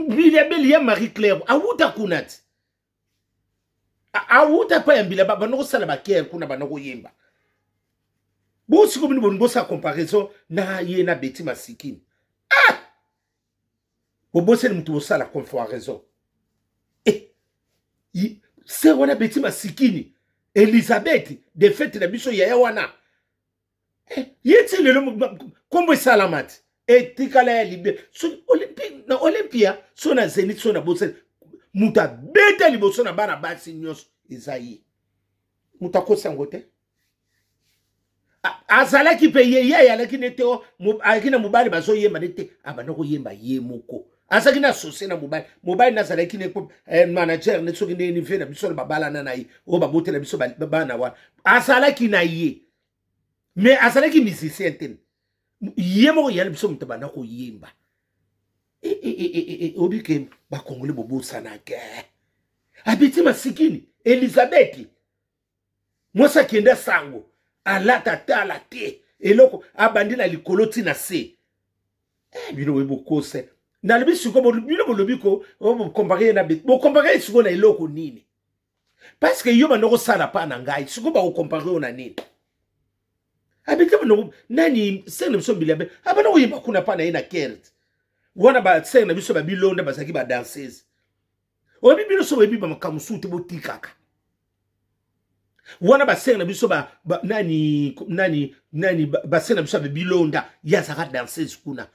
Mbilabel ya Marie-Claire awuta kunati awuta pa ya Mbilaba banoko sala bakier kuna banoko yemba bosi ko bini bosa comparaison na ye na Betty Masikini bobosi ni mtu sala comparaison se wana Betty Masikini Elizabeth de fait na biso ya wana yeti lelo kombo salamati etikala ya libe so Olympia so na Zenith so na bose muta beta liboso na bana basi nyos Isaïe muta kosa ngote azala ki peye ya lakini teo akina mubali bazo yemba nete abanako yemba yemoko asaki na sose na mobile na zala ki ne manager ne so kinde ni fe na biso babala na nai o babote na biso bana wa azala ki na ye mais azala ki musicien ten yemo yala biso mutabana ko yemba obike ba kongole bobo sana ke Betty Masikini Elizabeth mosa kenda sango alata tala te eloko abandina likoloti na se bino webo kose na libi suko bino bolobiko o comparer na Betty bo comparer suko na eloko nini parce que yo banoko sala pa na ngai suko ba ko comparer na nini Betty banoko nani sene biso Mbilabel abanoko yeba kuna pa na ina kert wana ba sene na biso ba bilonda basaki ba danseuse o bibino so webi ba makamusu te botikaka wana ba sene na biso nani ba sene na biso ba bilonda ya saka danseuse kuna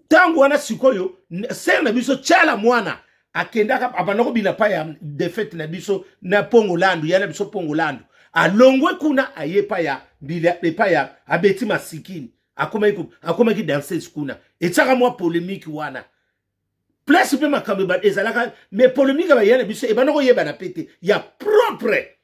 tangu wana sikoyo sene na biso chala mwana akendaka abanoko bila pa ya defete na biso na Pongolandu ya na biso Pongolandu alongwe kuna ayepa ya bila ya Betty Masikini akoma ki danseuse kuna etaka mwa polémique wana place pe makambe ba ezalaka mais polémique ba yana biso e banoko yeba na pete ya propre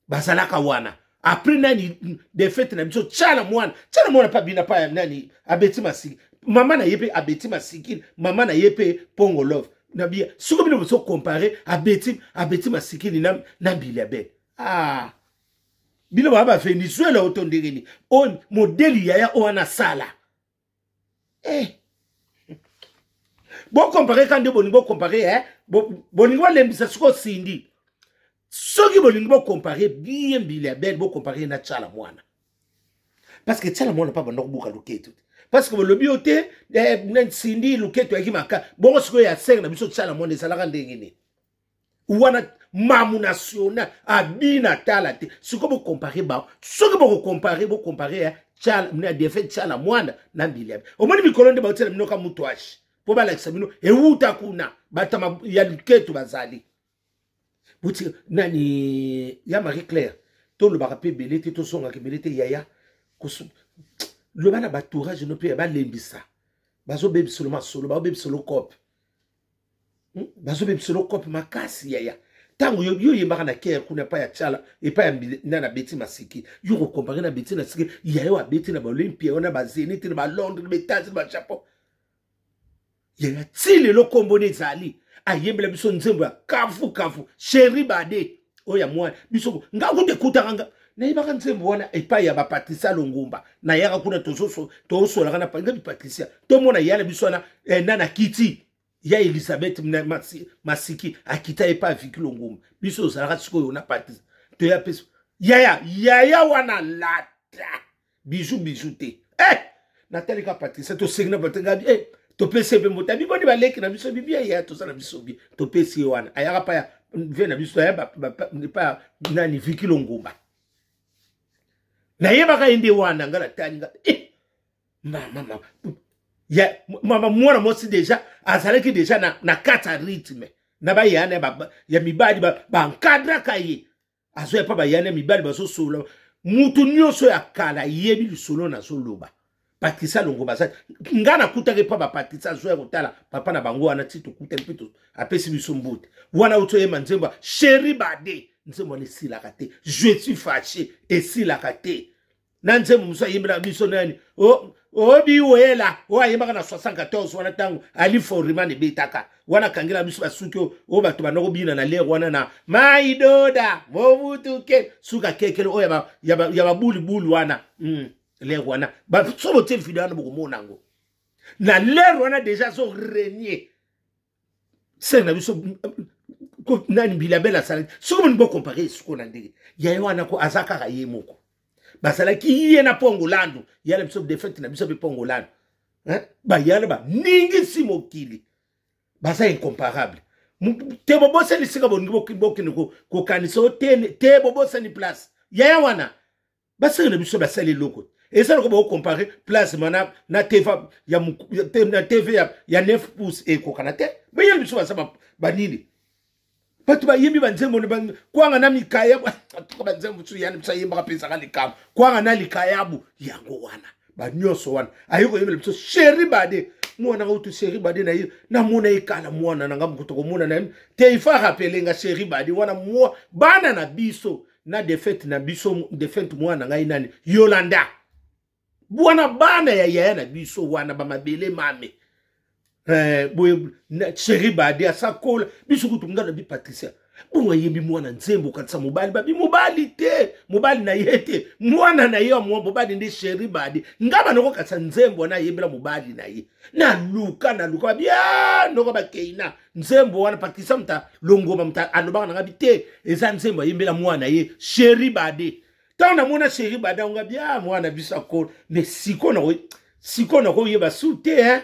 bazalaka wana après nani defete na biso chala mwana pa bina pa nani Betty Masikini mama na yepe Betty Masikini mama na yepe Pongo Love na bia suko bino so comparer Betty Masikini na Mbilabel bino ba Venezuela otondegeni o modeli ya wana sala bon comparer quand de boningo comparer boningo lembisa suko sindi soki boningo comparer bien Mbilabel bo comparer na chala mwana parce que chala mwana pa bando buka luketo parce que le bioté sindi luketo yakimaka bongo siko ya seng na biso chala mwana ezalaka ndengene wana mamu national abina talate siko bo comparer ba soki bo comparer chala na defet chala mwana na Mbilabel omoni mikolonde ba otela minoka mutwashi po ba lakisa bino ewuta kuna batama ya luketo bazali buti nani ya Marie-Claire to lo baka pe belete to songa ke belete yaya kusu le bana batourage no pe ba lembisa bazo bebi solo solo ba bebi solo cop bazo bebi solo cop makasi yaya tango yo yembaka na care kuna pa ya chala e pa ya na Betty Masikini yo ko comparer na Betty Masikini yaya wa Betty na ba Olympia na ba Zenith na ba Londres na ba États na ba Japon yaya tile lo kombone zali ayembela biso nzembo ya kafu Chéri Bade oya mwa biso nga kunde kutanga na ibaka nzembo wana epa ya ba Patricia Longomba na yaka kuna toso la kana panga bi Patricia to mona yala biso na nana kiti ya Elizabeth Masiki akita epa Vicky Longomba biso zalaka siko na Patricia to ya peso yaya wana lata bijou te Nathalie ka Patricia to segna batanga to pese be mota bi boni baleki na biso bibia ya to sana biso bi to pese wana ayaka pa ya vena biso ya pa nani Vicky Longomba na yeba ka inde wana ngala tanga mama ya mama mwana mosi deja azalaki deja na kata rythme na ba yana ya mibali ba encadra kaye azo ya pa ba yana mibali ba so solo mutu nyoso ya kala yebi solo na soloba Patricia Longomba sa ngana kutake pa ba Patricia zo ya kotala papa na bango wana tito kutela pito apesi biso mbote wana uto ye manzemba Chéri Bade nzembo ni silakate je suis fâché et silakate na nzembo muso yembela biso nani biwela ayembaka na 74 wana tango ali forimane betaka wana kangela biso basuki bato banoko bina na lere wana na maidoda mobutuke suka kekele ya babuli wana lere wana ba sobo te video na boko monango na lere wana déjà so renier c'est na biso nani Bilabel asala soko bolingi comparer soko na ndenge ya wana ko azaka ka ye moko basala ki ye na pongolandu yala biso defect na biso be pongolandu hein ba yala ba ningi si mokili basa incomparable te bobo se lisika bolingi bokini ko kanisa te bobo se ni place ya wana basa na biso basali loko et ça ko comparer place mana na TV ya na TV ya 9 pouces et ko kanate ba yala biso basa banini batu ba yemi banzembo ne kwanga na mikaya batu banzembo tu yani bisa yemba kapesa ka likam kwanga na likayabu yango wana ba nyoso wana ayiko yemele biso sheri bade mwana utu sheri bade na yi na mona ikala mwana na ngamu kutoko mona na te ifa rappeler sheri bade wana mwa bana na biso na defect na biso defect mwana ngai nani Yolanda bwana bana ya na biso wana ba mabele mame chéri bade asakola biso kutunga na bi Patricia bunga yembi mwana nzembo katsa mobali babi mobali te mobali na yete mwana na yo mobali ndi chéri bade ngaba noko katsa nzembo na yembela mobali na ye na luka bia noko bakeina nzembo wana Patricia mta longoma mta anoba na ngabi te eza nzembo yembela mwana ye chéri bade tana mwana chéri bade nga bia mwana bisakola mais siko na ko yeba sute hein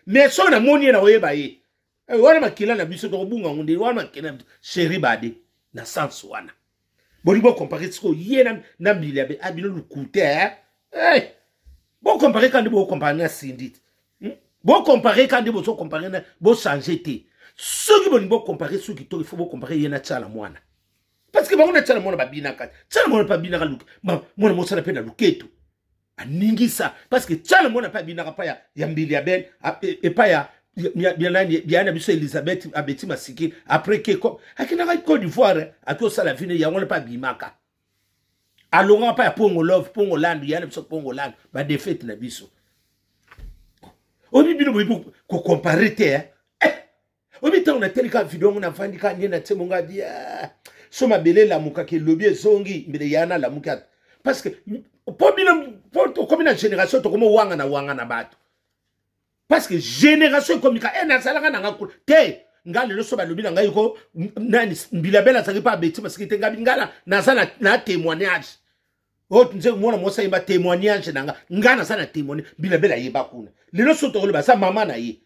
mais so na moni na oyeba ye wana makila na biso to bunga ngunde wana makila chéri bade na sens wana boni bo comparer siko ye na Bilabel abino lukute eh bo comparer quand bo comparer na Cindy bo comparer quand bo so comparer na bo changer te soki boni bo comparer soki to il faut bo comparer ye na Tchala mwana parce que ba na Tchala mwana babina kati Tchala mwana pa bina ka luke mwana mosala pe na luketo aningisa parce que Tchala mwana pa bina ka pa ya Bilabel et pa ya bien biso Elizabeth abeti masiki après que akina ka Côte d'Ivoire akio sala vine ya ngona pa bimaka alonga pa ya Pongo Love Pongo Land ya biso Pongo Land ba défaite na biso obi bino ko comparer te obi ta on a telika vidéo on a vandika nyena tsemonga dia so mabele la muka ke lobby zongi mbele yana la muka parce que po bino po comme na génération to komo wanga na bato parce que génération comme ka na salaka na ngakula te ngale lo so ba lobi na ngai ko nani Bilabel azaki pa beti parce que te ngabi ngala na sana na témoignage nze mwana mosa yeba témoignage nanga ngana sana témoignage Bilabel ayeba kuna lelo so to ba sa mama na ye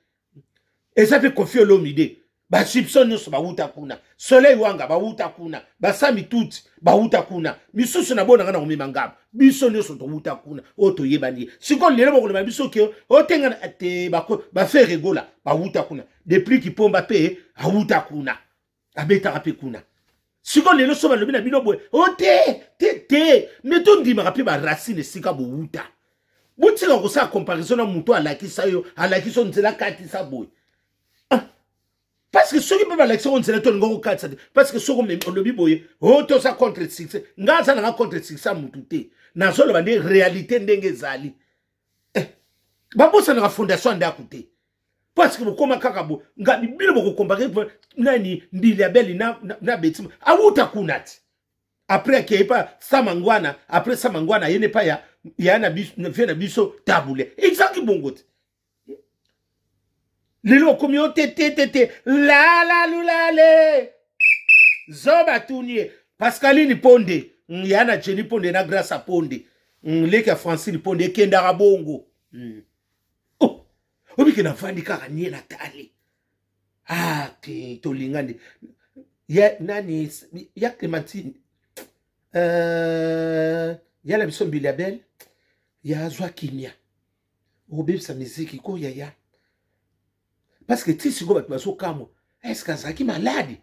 et ça fait confier l'omide ba soupçon nyonso ba wuta kuna soleil wanga ba wuta kuna ba sami tuti ba wuta kuna misusu na bona ngana ngomima ngaba biso nyonso to wuta kuna oto yebani siko lelo boko le biso ke otenga te ba faire rigola ba wuta kuna depuis ki pomba pe a wuta kuna abeta rape kuna siko lelo so ba lobi na bino boy te meto ndima rape ba racine sika bo wuta butika ko sa comparaison na muto alakisa yo alakiso nzela kati sa boy. Parce que ceux qui peuvent l'élection, on se l'a donné parce que ceux qui ont le biboye, oh, tout ça contre 6, n'a ça n'a contre 6, ça moutouté. N'a ça le réalité n'engezali. Babo ça n'a fondation d'à côté. Parce que vous comme kakabo, n'a bien beaucoup comparé nani Bilabel na betim. A wuta kunat. Après qu'il n'y ait pas Samangwana, après Samangwana, il n'y a pas ya na biso taboulé. Exactement bon goût. Lelo communauté tété la lulale zoba tunie Pascaline Ponde yana Jenny Ponde na grâce à Ponde leka Francine Ponde kenda rabongo oh obiki na fandi kaka nie na tali te to lingande ya nani ya Clémentine ya la biso Bilabel ya zwa kinya obebi sa musique ko ya parce que si go bat baso kamo est-ce que ça qui malade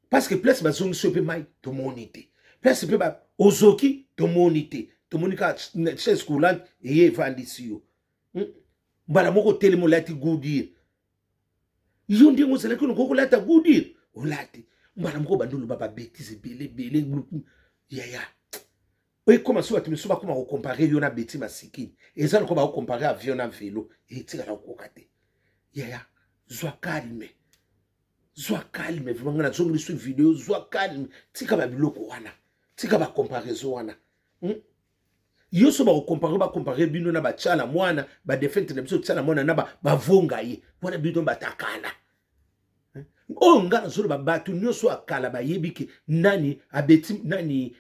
parce que place baso so pe mai to monité place pe ba ozoki to monité to monika chez schoolant et vandisio mbala moko telemo lati goudi yo ndi mo sala ko ko lata goudi o lati mbala moko bandulu baba bêtise belé groupe ya oui comment ça tu me soba comment comparer yo na bêtise masiki et ça ko ba comparer avion na vélo et tika la ko kate ya Zwa calme vraiment ngana zongi sur vidéo zwa calme tika ba biloko wana tika ba comparaison wana yo so ba comparer bino na ba Tchala mwana ba defend na biso Tchala mwana na ba vonga ye wana bino ba takala Oh nga zolo babatu nyoso akala bayebiki nani abeti nani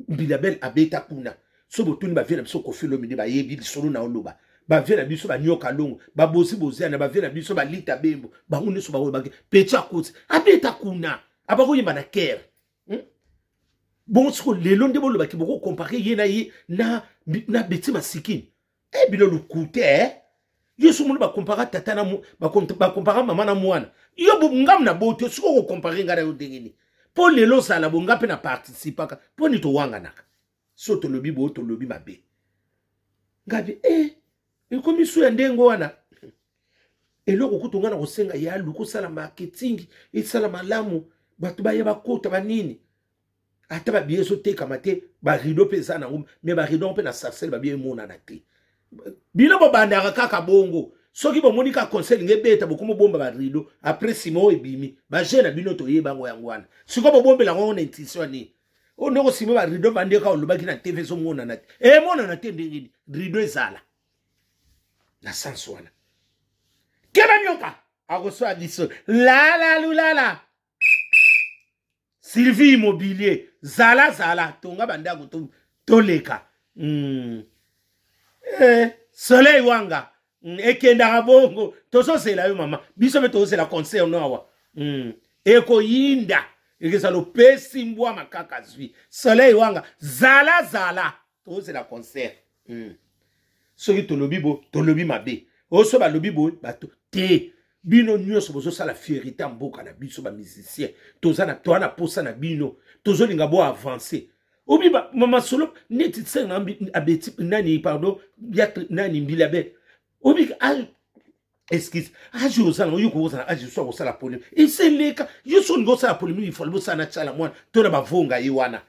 Bilabel abeta kuna so botuni ba viena biso kofilo mini bayebi lisolo na oloba ba viena biso ba nyoka longo ba bosi bozana ba viena biso ba lita bembo ba ngune so ba oloba pecha kuti abeta kuna abako yimba na kere bon siko lelo nde boloba ki boko comparer ye na beti masikini bilo lukute yesu mulu ba comparer tata na ba comparer mama na mwana yo ngam na boto siko ko comparer ngara yo dengini po lelo sala bonga pe na participaka po ni to wanga naka so to lobi bo to lobi mabe ngabi ikomi su ya ndengo wana eloko kutunga na kosenga ya luku sala marketing isala malamu batu ba yeba kota banini ata ba bieso te kamate ba rido pesa na me ba rido pe na sarcelle ba bien mona na te bino bo bandaka kaka bongo soki bo monika conseil ngebeta bokomo bomba ba rido après simo ebimi ba jena bino to yeba ngo yangwana siko bo bombela ngo na intuition ni o ndoko simo ba rido bandeka olobaki na TV so mona na mona na te ndingini rido ezala na sans wana keba nyoka akoso adiso la lulala Sylvie Immobilier zala tonga bandako toleka soleil wanga ekenda kabongo tososela yo mama biso be tosela concert noawa eko yinda ekesa lo pesi mbwa makaka zwi soleil wanga zala tosela concert soki tolobi mabe oso balobi bo bato te bino nyonso bozo sala fierité mboka na biso ba musicien tozana toana posa na bino tozolinga bo avancer obi ba mama solo neti tsenga abeti nani pardon ya nani Bilabel obi excuse aji osana oyuko osana aji so osala polemi iseleka yoso ngo sala polemi il faut sana chala mwana tona bavonga yiwana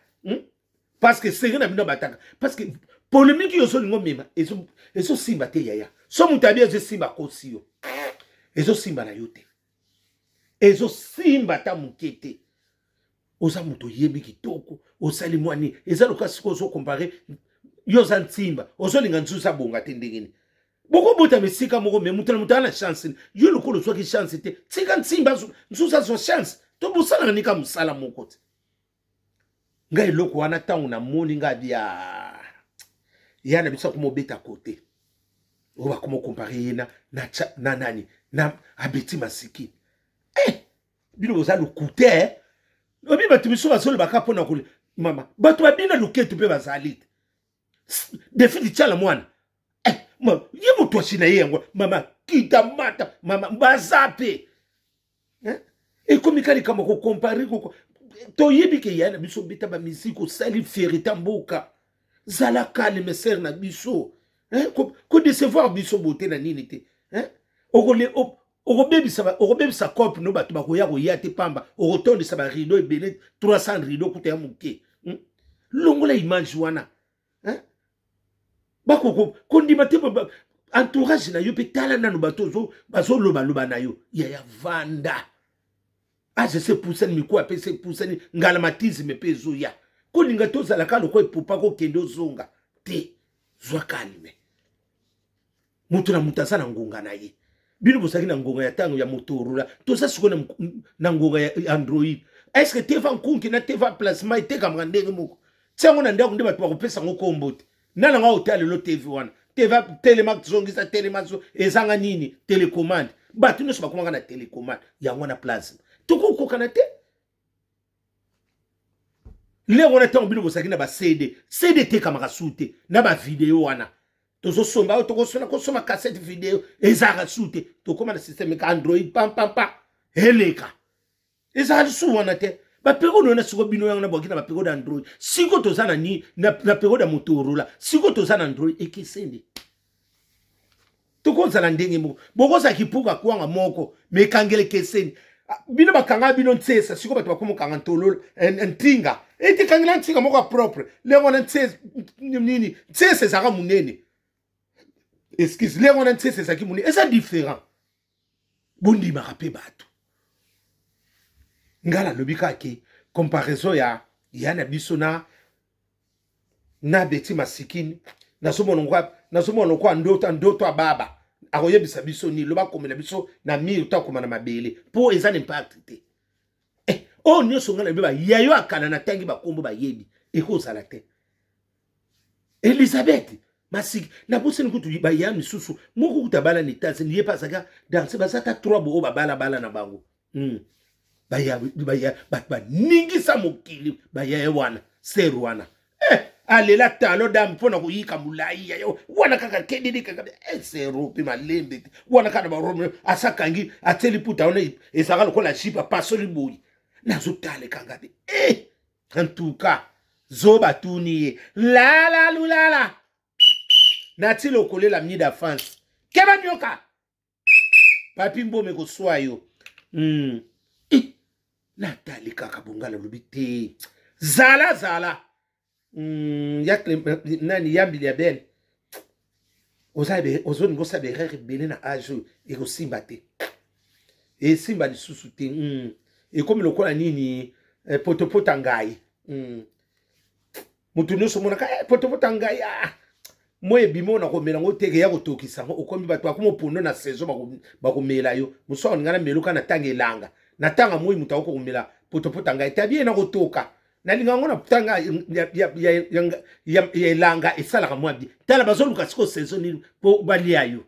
parce que c'est na bino bataka parce que polémique yoso ngo mema eso simba te yaya so mutabia je simba kosio ezo simba na yote ezo simba ta mukete oza muto yebi kitoko osali mwani eza lokasi ko so comparer yoza ntimba ozo linga nzusa bonga te ndengeni boko bota mesika moko me mutu na chance yo lokolo so ki chance te tika ntimba nzusa so chance to busala nika musala moko te ngai loko wana tangu na moni ngabia yana bisa kumobeta kote oba komo comparer na nani na abeti masiki bino boza lukute obi batu biso basolo bakapo na kule mama batu babina luketu pe bazali defi di chala mwana ye mutu ashina yengo mama kita mata mama bazape ekomikali kama ko comparer ko to yebike yana biso beta ba misiko sali fierité mboka zala kale meser na biso ko décevoir biso beauté na nini te okobebisa cope no bato bakoya koya te pamba okotondisa ba rideau ebele 300 rideau kuta ya moke longola image wana bakoko kondima te entourage na yo pe tala nanu bato bazoloba na yo ya vanda je sais pousser miko apese pousser ngalamatizme pe zoya koninga tozala ka loko epupa ko kendo zonga te zwa kalme mutu na mutasa na ngonga na ye bino bosaki na ngonga ya tango ya Motorola toza siko na ngonga ya Android est-ce que teva nkunki na teva plasma iteka mrandenge moko tsango na ndako nde bato bakopesa ngo kombote nana nga hotel lo TV wana teva telemax zongisa telemax ezanga nini telecommande bato nyonso bakomaka na telecommande yango na plasma tokokoka na te lero na tango bino bosaki na ba CD teka makasute na ba video wana tozo somba tokosona kosoma cassette video ezara sute tokoma na système ka Android pam heleka ezara su wana te ba pego na siko bino yango na bokina ba pego da Android siko tozana ni na pego da Motorola siko tozana Android ekisende tokozala ndenge moko bokoza kipuka kwanga moko mekangele keseni bino bakanga bino ntesa siko bato bakomo kanga ntololo ntinga eti kangela ntinga moko propre lengo na ntesa nini ntesa zaka munene excuse lengo na ntesa zaki munene eza différent bondi makape bato ngala lobika ke comparaison ya na biso na beti masikini na somo kwa ndoto ababa akoyebisa biso ni loba komela biso na mire to akoma na mabele po eza n'impact te o nyonso ngana beba yayo akana na tangi bakombo bayebi ekozala te Elisabeth masiki na boseni kutu baya misusu moko kutabala ni tase niye pasaka danse basata 3 bo bala na bango baya ba ningisa mokili baya wana serwana alela talo dam pona kuyika mulai yayo wana kaka kedidi kaka serupi malembe wana kana baromo asakangi ateli puta ona esaka ko la chipa pasoli boyi nazo tale kangabe en tout cas zoba tuni la lulala nati lokolela mnida France keba nyoka papi mbome ko swayo natali kaka bungala lubite zala nani yambi ya ben ozoni ngo sabe rere bene na ajo e ko simba te e simba di susu te e comme lokola nini potopota ngai mutu nyonso mona ka potopota ngai moye bimona ko mela ngo teke ya ko tokisa ngo okomi bato akumo pondo na saison bakomela yo muso ngana meluka na tanga elanga na tanga moyi mutu ko komela potopota ngai tabie na ko toka na linga ngona tanga ya elanga esalaka mwabi tala bazoluka siko saison ni po balia yo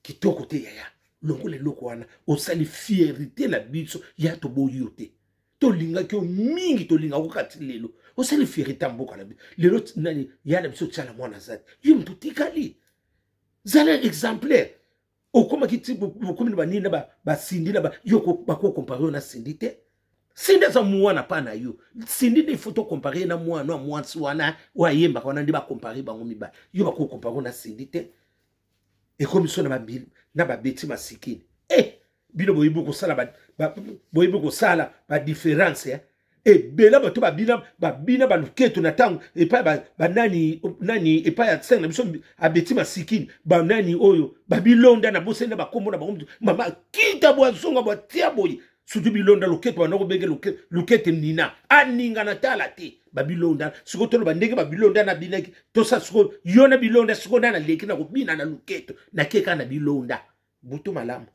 kitoko te yaya longole loko wana osali fierté la biso ya to boyote to linga ki mingi to linga ko katilelo osali fierté mboka na lelo nani ya na biso tsala mwana zati yim to tikali zala exemplaire okoma kiti bokomi banini ba sindi na ba yoko bako comparer na sindi te sindi za mwana pa na yo sindi de photo comparer na mwana mwansi wana wa yemba kana ndi ba comparer bango miba yo bako comparer na sindi te et comme ça na ba beti masikini bino boyibu ko sala boyibu ko sala ba différence bela bato babina baluketo na tango epa nani epa ya tsena biso abeti masikini ba nani oyo babilonda na bosenda bakombo na bango mama kita bwa zonga bwa tia boyi sutu bilonda luketo banoko bege luketo nina aninga na tala te babilonda siko tolo bandenge babilonda na binaki tosa siko yona bilonda siko na leki na kubina na luketo na keka na bilonda butu malamu